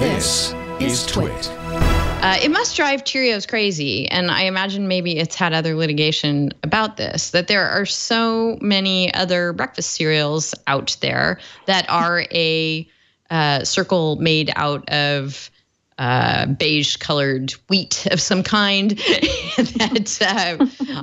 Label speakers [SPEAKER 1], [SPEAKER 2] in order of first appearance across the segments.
[SPEAKER 1] This is TWiT.
[SPEAKER 2] It must drive Cheerios crazy, and I imagine maybe it's had other litigation about this, that there are so many other breakfast cereals out there that are a circle made out of beige-colored wheat of some kind that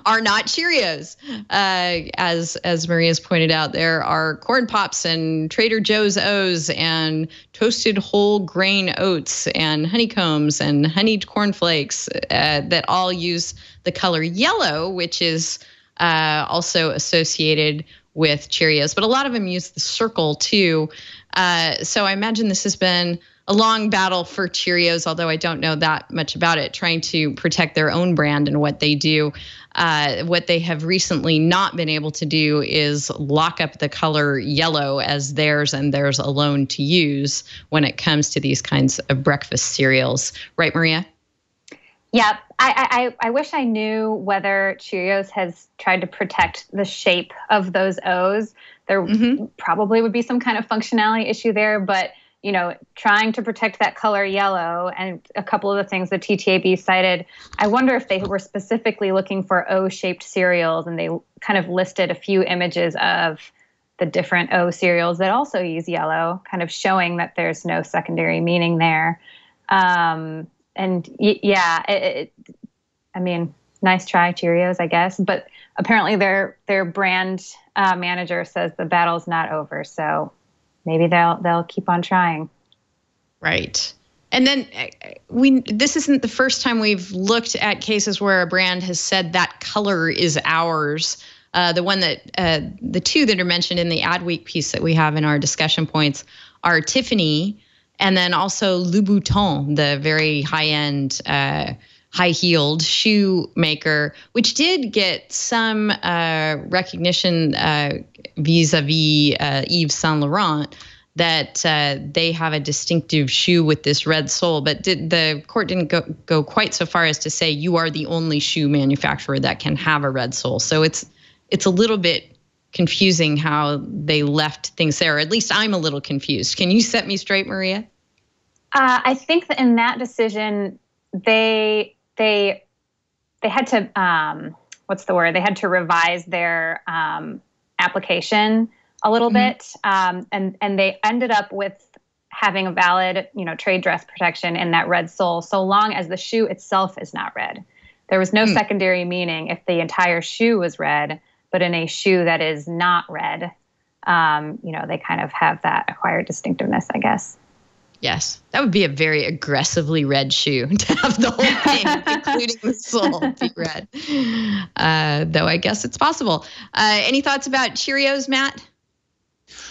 [SPEAKER 2] are not Cheerios. As Maria's pointed out, there are Corn Pops and Trader Joe's O's and toasted whole grain oats and honeycombs and honeyed cornflakes that all use the color yellow, which is also associated with Cheerios. But a lot of them use the circle too. So I imagine this has been a long battle for Cheerios, although I don't know that much about it, trying to protect their own brand and what they do. What they have recently not been able to do is lock up the color yellow as theirs and theirs alone to use when it comes to these kinds of breakfast cereals. Right, Maria?
[SPEAKER 3] Yeah, I wish I knew whether Cheerios has tried to protect the shape of those O's. There probably would be some kind of functionality issue there, but you know, trying to protect that color yellow and a couple of the things the TTAB cited, I wonder if they were specifically looking for O-shaped cereals, and they kind of listed a few images of the different O cereals that also use yellow, kind of showing that there's no secondary meaning there. I mean, nice try, Cheerios, I guess. But apparently their brand manager says the battle's not over, so maybe they'll keep on trying.
[SPEAKER 2] Right. And then this isn't the first time we've looked at cases where a brand has said that color is ours. The one that the two that are mentioned in the Adweek piece that we have in our discussion points are Tiffany and then also Louboutin, the very high-end high-heeled shoe maker, which did get some recognition vis-a-vis Yves Saint Laurent, that they have a distinctive shoe with this red sole. But the court didn't go quite so far as to say you are the only shoe manufacturer that can have a red sole. So it's a little bit confusing how they left things there. Or at least I'm a little confused. Can you set me straight, Maria?
[SPEAKER 3] I think that in that decision, they had to what's the word? They had to revise their application a little bit, and they ended up with having a valid, trade dress protection in that red sole, so long as the shoe itself is not red. There was no secondary meaning if the entire shoe was red, but in a shoe that is not red, they kind of have that acquired distinctiveness, I guess.
[SPEAKER 2] Yes, that would be a very aggressively red shoe to have the whole thing, including the sole, be red. Though I guess it's possible. Any thoughts about Cheerios, Matt?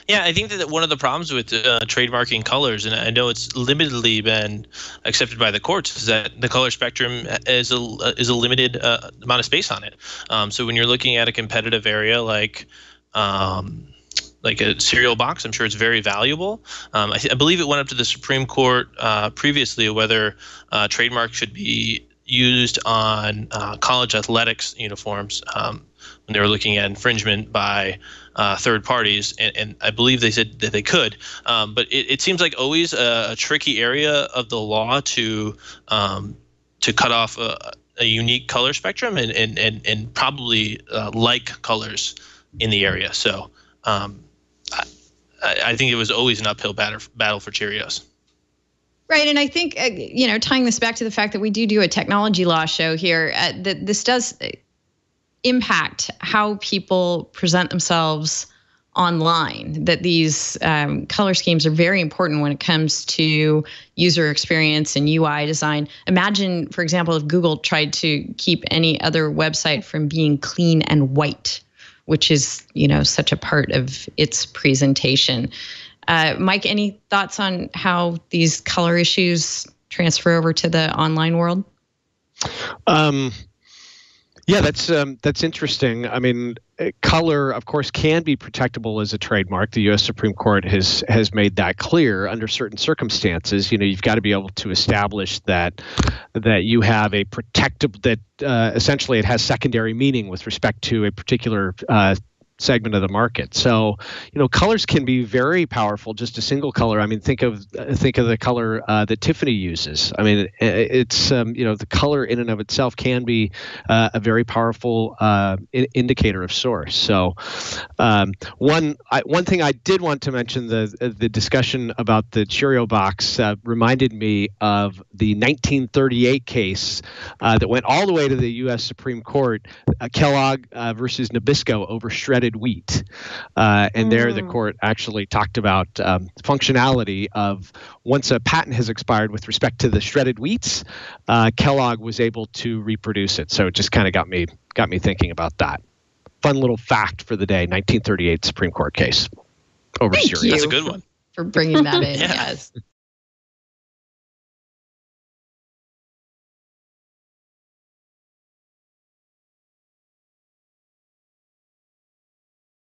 [SPEAKER 4] Yeah, I think that one of the problems with trademarking colors, and I know it's limitedly been accepted by the courts, is that the color spectrum is a limited amount of space on it. So when you're looking at a competitive area like a cereal box, I'm sure it's very valuable. I believe it went up to the Supreme Court previously whether trademark should be used on college athletics uniforms when they were looking at infringement by third parties, and I believe they said that they could. But it seems like always a tricky area of the law to cut off a unique color spectrum and probably like colors in the area. So I think it was always an uphill battle for Cheerios.
[SPEAKER 2] Right, and I think, tying this back to the fact that we do a technology law show here, that this does impact how people present themselves online, that these color schemes are very important when it comes to user experience and UI design. Imagine, for example, if Google tried to keep any other website from being clean and white, which is, such a part of its presentation. Mike, any thoughts on how these color issues transfer over to the online world?
[SPEAKER 5] Yeah, that's interesting. I mean, color, of course, can be protectable as a trademark. The U.S. Supreme Court has made that clear under certain circumstances. You've got to be able to establish that you have a protectable, that essentially it has secondary meaning with respect to a particular segment of the market. So, colors can be very powerful. Just a single color. I mean, think of the color that Tiffany uses. I mean, it's the color in and of itself can be a very powerful indicator of source. So, one thing I did want to mention, the discussion about the Cheerio box reminded me of the 1938 case that went all the way to the U.S. Supreme Court, Kellogg versus Nabisco over shredded wheat. And there the court actually talked about functionality of once a patent has expired with respect to the shredded wheats, Kellogg was able to reproduce it. So it just kind of got me thinking about that. Fun little fact for the day, 1938 Supreme Court case over Cheerios.
[SPEAKER 4] That's a good one.
[SPEAKER 2] For bringing that in.
[SPEAKER 4] Yeah.
[SPEAKER 2] Yes.